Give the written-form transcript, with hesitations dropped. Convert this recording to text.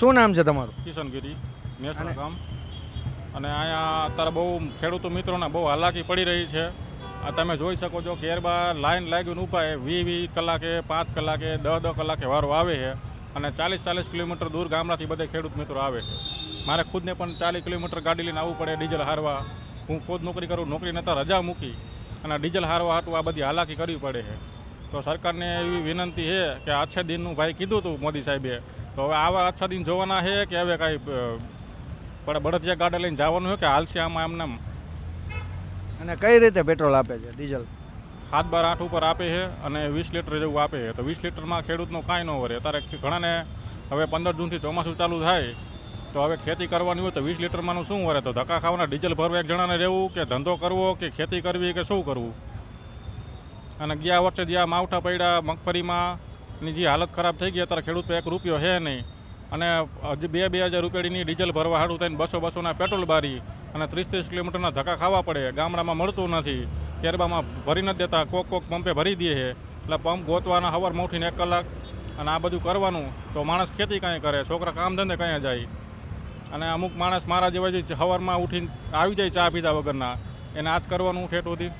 શું નામ છે તમારું? કિશનગીરી નેશનલ અને- ગામ. અને અહીંયા અત્યારે બહુ ખેડૂતો મિત્રોને બહુ હાલાકી પડી રહી છે. આ તમે જોઈ શકો છો કેરબા લાઈન લાગીને ઉપાય 20 કલાકે 5 કલાકે 10 કલાકે વારો આવે છે. અને 40 કિલોમીટર દૂર ગામડાથી બધે ખેડૂત મિત્રો આવે છે. મારે ખુદને પણ 40 કિલોમીટર ગાડી લઈને આવવું પડે ડીઝલ હારવા. હું ખુદ નોકરી કરું, નોકરી નતા રજા મૂકી અને ડીઝલ હારવા હાટું આ બધી હાલાકી કરવી પડે છે. તો સરકારને એવી વિનંતી છે કે આછે દિનનું ભાઈ કીધું હતું મોદી સાહેબે, તો હવે આવા આછા દિન જોવાના છે કે હવે કાંઈ પણ બળદિયા ગાડા લઈને જવાનું હોય કે હાલશે આમાં એમને અને કઈ રીતે પેટ્રોલ આપે છે ડીઝલ? 7-8 ઉપર આપે છે અને 20 લીટર જેવું આપે છે. તો 20 લીટરમાં ખેડૂતનો કાંઈ ન વરે. અત્યારે ઘણાને હવે 15 જૂનથી ચોમાસું ચાલુ થાય તો હવે ખેતી કરવાની હોય તો 20 લીટરમાંનું શું વરે? તો ધક્કા ખાવાના ડીઝલ ભરવા એક જણાને રહેવું કે ધંધો કરવો કે ખેતી કરવી કે શું કરવું? અને ગયા વર્ષે જ્યાં માવઠા પડ્યા મગફળીમાં ની જે હાલત ખરાબ થઈ ગઈ, અત્યારે ખેડૂત 1 રૂપિયો છે નહીં. અને હજી 2,000 રૂપિયાની ડીઝલ ભરવા હાટું થઈને 200-200ના પેટ્રોલ બારી અને 30-30 કિલોમીટરના ધક્કા ખાવા પડે. ગામડામાં મળતું નથી, કેરબામાં ભરી નથી દેતા, કોક પંપે ભરી દે છે. એટલે પંપ ગોતવાના સવાર ઉઠીને 1 કલાક અને આ બધું કરવાનું. તો માણસ ખેતી કાંઈ કરે, છોકરા કામ ધંધે કાંઈ જાય. અને અમુક માણસ મારા જેવા જે સવારમાં ઉઠીને આવી જાય ચા પીધા વગરના, એને આ જ કરવાનું ઠેઠ સુધી.